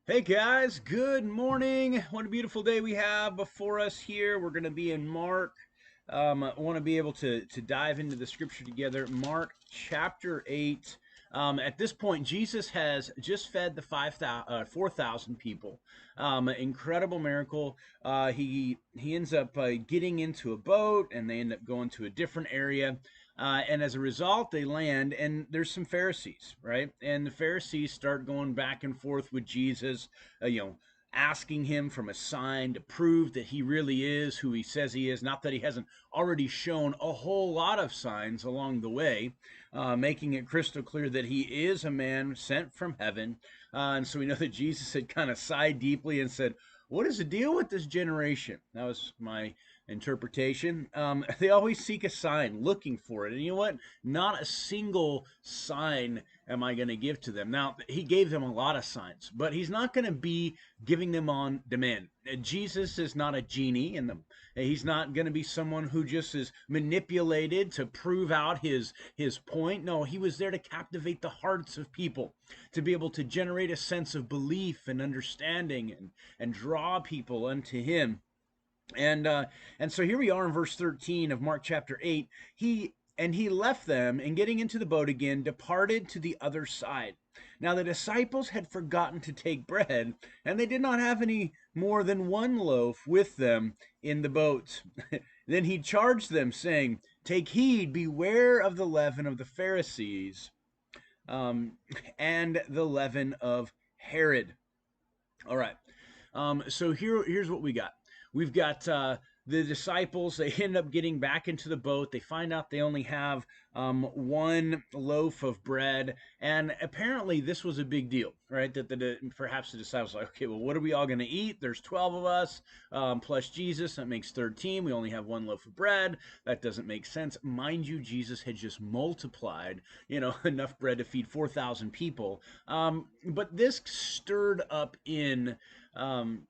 Hey guys, good morning. What a beautiful day we have before us here. We're going to be in Mark. I want to be able to dive into the scripture together. Mark chapter 8. At this point, Jesus has just fed the 4,000 people. Incredible miracle. He ends up getting into a boat, and they end up going to a different area. And as a result, they land, and there's some Pharisees, right? And the Pharisees start going back and forth with Jesus, asking him from a sign to prove that he really is who he says he is. Not that he hasn't already shown a whole lot of signs along the way, making it crystal clear that he is a man sent from heaven. And so we know that Jesus had kind of sighed deeply and said, "What is the deal with this generation?" That was my interpretation. They always seek a sign, looking for it. And you know what? Not a single sign am I going to give to them. Now, he gave them a lot of signs, but he's not going to be giving them on demand. Jesus is not a genie in them. He's not going to be someone who just is manipulated to prove out his point. No, he was there to captivate the hearts of people, to be able to generate a sense of belief and understanding and draw people unto him. And uh, and so here we are in verse 13 of Mark chapter 8. He left them, and getting into the boat again, departed to the other side. Now the disciples had forgotten to take bread, and they did not have any more than one loaf with them in the boat. Then he charged them, saying, "Take heed, beware of the leaven of the Pharisees, um, and the leaven of Herod." All right. So here's what we got. We've got the disciples. They end up getting back into the boat. They find out they only have one loaf of bread, and apparently this was a big deal, right? Perhaps the disciples were like, okay, well, what are we all going to eat? There's 12 of us plus Jesus. That makes 13. We only have one loaf of bread. That doesn't make sense. Mind you, Jesus had just multiplied, enough bread to feed 4,000 people. But um,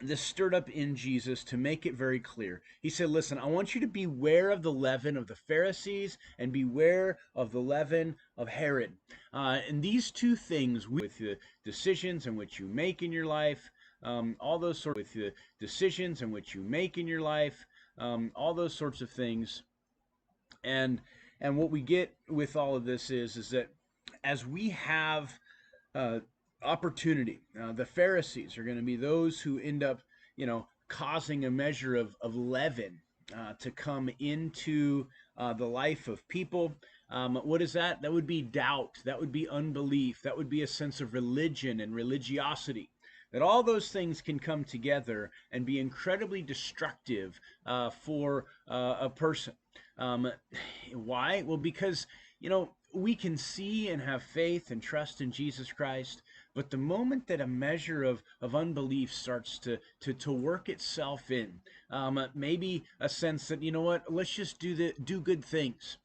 this stirred up in Jesus to make it very clear. He said, "Listen, I want you to beware of the leaven of the Pharisees and beware of the leaven of Herod." And these two things, with the decisions in which you make in your life, all those sorts with the decisions in which you make in your life, all those sorts of things, and what we get with all of this is that as we have uh, opportunity. The Pharisees are going to be those who end up, causing a measure of leaven to come into the life of people. What is that? That would be doubt. That would be unbelief. That would be a sense of religion and religiosity. That all those things can come together and be incredibly destructive for a person. Um, why? Well, because we can see and have faith and trust in Jesus Christ, but the moment that a measure of unbelief starts to work itself in, maybe a sense that, let's just do good things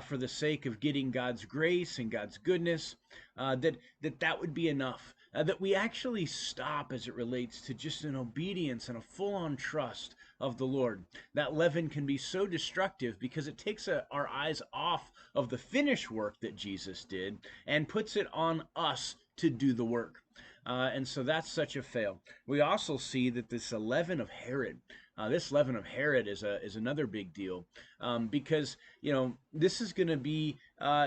for the sake of getting God's grace and God's goodness, that would be enough. That we actually stop as it relates to just an obedience and a full on trust of the Lord. That leaven can be so destructive because it takes our eyes off of the finished work that Jesus did and puts it on us to do the work. And so that's such a fail. We also see that this leaven of Herod is another big deal, because this is going to be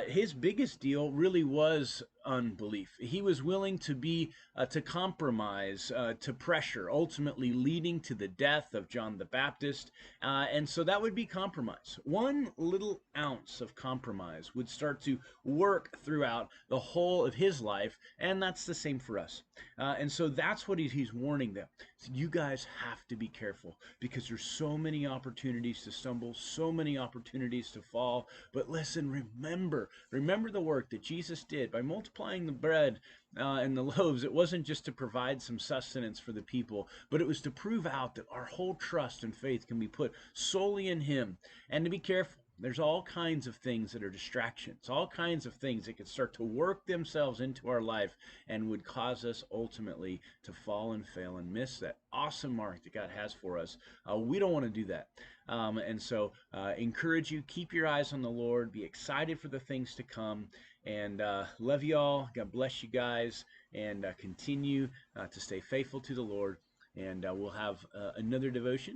his biggest deal. Really was unbelief. He was willing to compromise, to pressure, ultimately leading to the death of John the Baptist. And so that would be compromise. One little ounce of compromise would start to work throughout the whole of his life, and that's the same for us. And so that's what he's warning them. So you guys have to be careful because there's so many opportunities to stumble, so many opportunities to fall. But listen, remember the work that Jesus did by multiplying the bread and the loaves. It wasn't just to provide some sustenance for the people, but it was to prove out that our whole trust and faith can be put solely in him. And to be careful, there's all kinds of things that are distractions, all kinds of things that could start to work themselves into our life and would cause us ultimately to fall and fail and miss that awesome mark that God has for us. We don't want to do that. And so encourage you, keep your eyes on the Lord, be excited for the things to come, and love you all. God bless you guys, and continue to stay faithful to the Lord. And we'll have another devotion